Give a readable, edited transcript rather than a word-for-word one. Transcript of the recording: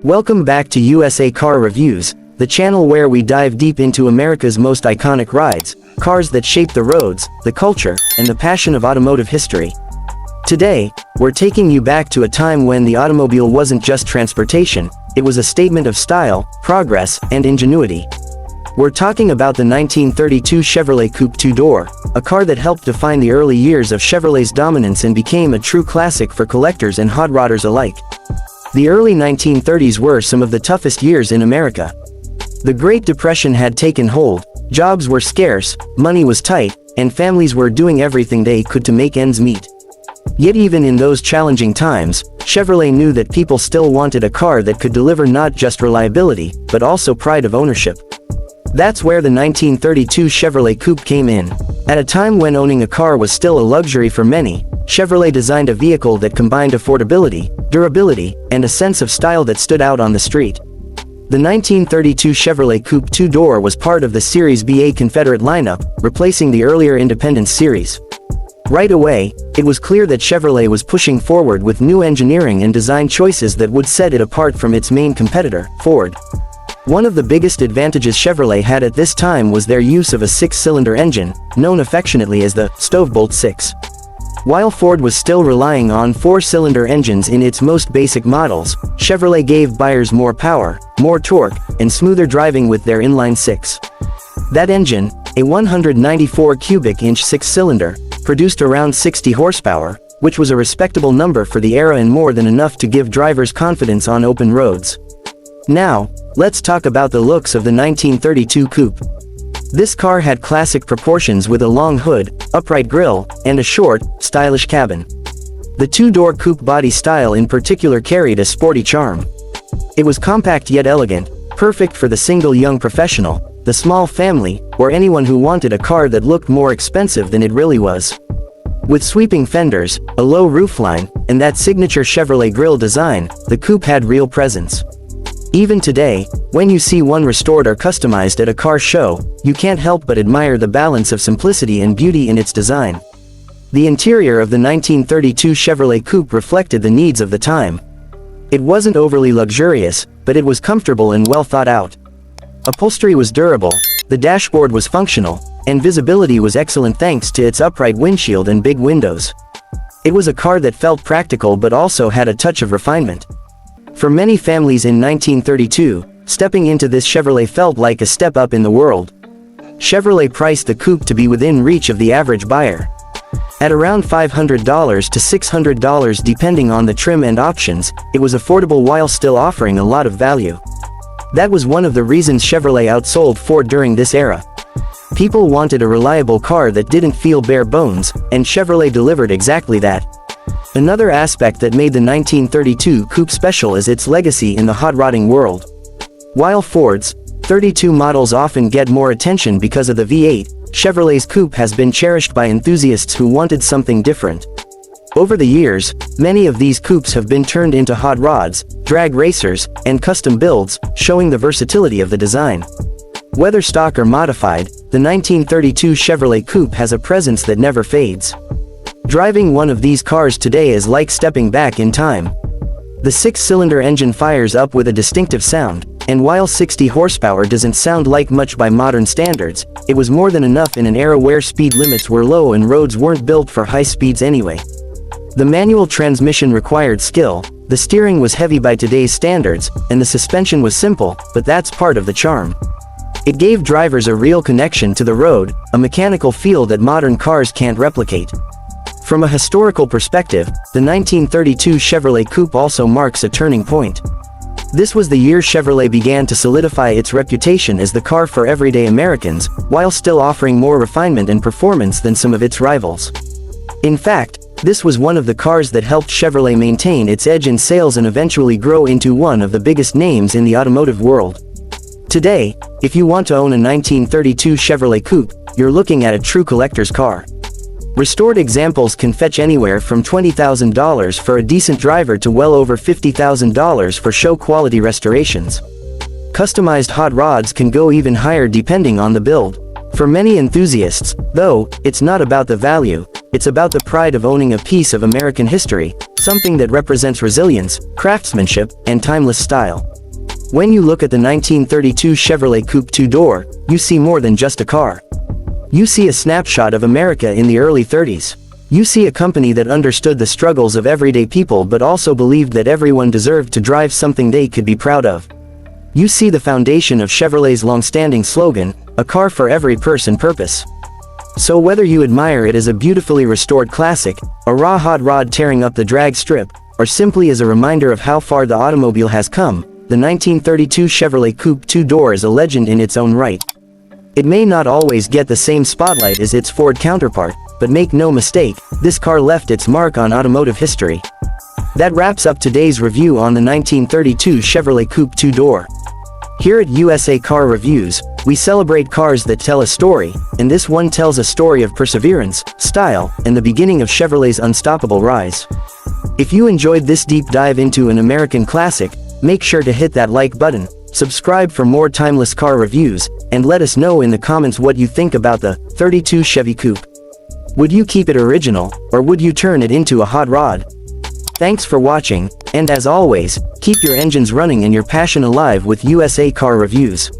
Welcome back to USA Car Reviews, the channel where we dive deep into America's most iconic rides, cars that shape the roads, the culture, and the passion of automotive history. Today, we're taking you back to a time when the automobile wasn't just transportation, it was a statement of style, progress, and ingenuity. We're talking about the 1932 Chevrolet Coupe two-door, a car that helped define the early years of Chevrolet's dominance and became a true classic for collectors and hot rodders alike. The early 1930s were some of the toughest years in America. The Great Depression had taken hold, jobs were scarce, money was tight, and families were doing everything they could to make ends meet. Yet even in those challenging times, Chevrolet knew that people still wanted a car that could deliver not just reliability, but also pride of ownership. That's where the 1932 Chevrolet Coupe came in. At a time when owning a car was still a luxury for many, Chevrolet designed a vehicle that combined affordability, durability, and a sense of style that stood out on the street. The 1932 Chevrolet Coupe two-door was part of the Series BA Confederate lineup, replacing the earlier Independence series. Right away, it was clear that Chevrolet was pushing forward with new engineering and design choices that would set it apart from its main competitor, Ford. One of the biggest advantages Chevrolet had at this time was their use of a six-cylinder engine, known affectionately as the Stovebolt 6. While Ford was still relying on four-cylinder engines in its most basic models, Chevrolet gave buyers more power, more torque, and smoother driving with their inline six. That engine, a 194 cubic inch six-cylinder, produced around 60 horsepower, which was a respectable number for the era and more than enough to give drivers confidence on open roads. Now, let's talk about the looks of the 1932 Coupe. This car had classic proportions with a long hood, upright grille, and a short, stylish cabin. The two-door coupe body style in particular carried a sporty charm. It was compact yet elegant, perfect for the single young professional, the small family, or anyone who wanted a car that looked more expensive than it really was. With sweeping fenders, a low roofline, and that signature Chevrolet grille design, the coupe had real presence. Even today, when you see one restored or customized at a car show, you can't help but admire the balance of simplicity and beauty in its design. The interior of the 1932 Chevrolet Coupe reflected the needs of the time. It wasn't overly luxurious, but it was comfortable and well thought out. Upholstery was durable, the dashboard was functional, and visibility was excellent thanks to its upright windshield and big windows. It was a car that felt practical but also had a touch of refinement. For many families in 1932, stepping into this Chevrolet felt like a step up in the world. Chevrolet priced the coupe to be within reach of the average buyer. At around $500 to $600 depending on the trim and options, it was affordable while still offering a lot of value. That was one of the reasons Chevrolet outsold Ford during this era. People wanted a reliable car that didn't feel bare bones, and Chevrolet delivered exactly that. Another aspect that made the 1932 Coupe special is its legacy in the hot rodding world. While Ford's 32 models often get more attention because of the V8, Chevrolet's Coupe has been cherished by enthusiasts who wanted something different. Over the years, many of these coupes have been turned into hot rods, drag racers, and custom builds, showing the versatility of the design. Whether stock or modified, the 1932 Chevrolet Coupe has a presence that never fades. Driving one of these cars today is like stepping back in time. The six-cylinder engine fires up with a distinctive sound, and while 60 horsepower doesn't sound like much by modern standards, it was more than enough in an era where speed limits were low and roads weren't built for high speeds anyway. The manual transmission required skill, the steering was heavy by today's standards, and the suspension was simple, but that's part of the charm. It gave drivers a real connection to the road, a mechanical feel that modern cars can't replicate. From a historical perspective, the 1932 Chevrolet Coupe also marks a turning point. This was the year Chevrolet began to solidify its reputation as the car for everyday Americans, while still offering more refinement and performance than some of its rivals. In fact, this was one of the cars that helped Chevrolet maintain its edge in sales and eventually grow into one of the biggest names in the automotive world. Today, if you want to own a 1932 Chevrolet Coupe, you're looking at a true collector's car. Restored examples can fetch anywhere from $20,000 for a decent driver to well over $50,000 for show-quality restorations. Customized hot rods can go even higher depending on the build. For many enthusiasts, though, it's not about the value, it's about the pride of owning a piece of American history, something that represents resilience, craftsmanship, and timeless style. When you look at the 1932 Chevrolet Coupe two-door, you see more than just a car. You see a snapshot of America in the early 30s. You see a company that understood the struggles of everyday people but also believed that everyone deserved to drive something they could be proud of. You see the foundation of Chevrolet's long-standing slogan, "A car for every person purpose." So whether you admire it as a beautifully restored classic, a raw hot rod tearing up the drag strip, or simply as a reminder of how far the automobile has come, the 1932 Chevrolet Coupe two-door is a legend in its own right. It may not always get the same spotlight as its Ford counterpart, but make no mistake, this car left its mark on automotive history. That wraps up today's review on the 1932 Chevrolet Coupe two-door. Here at USA Car Reviews, we celebrate cars that tell a story, and this one tells a story of perseverance, style, and the beginning of Chevrolet's unstoppable rise. If you enjoyed this deep dive into an American classic, make sure to hit that like button, subscribe for more timeless car reviews, and let us know in the comments what you think about the 32 Chevy Coupe. Would you keep it original, or would you turn it into a hot rod? Thanks for watching, and as always, keep your engines running and your passion alive with USA Car Reviews.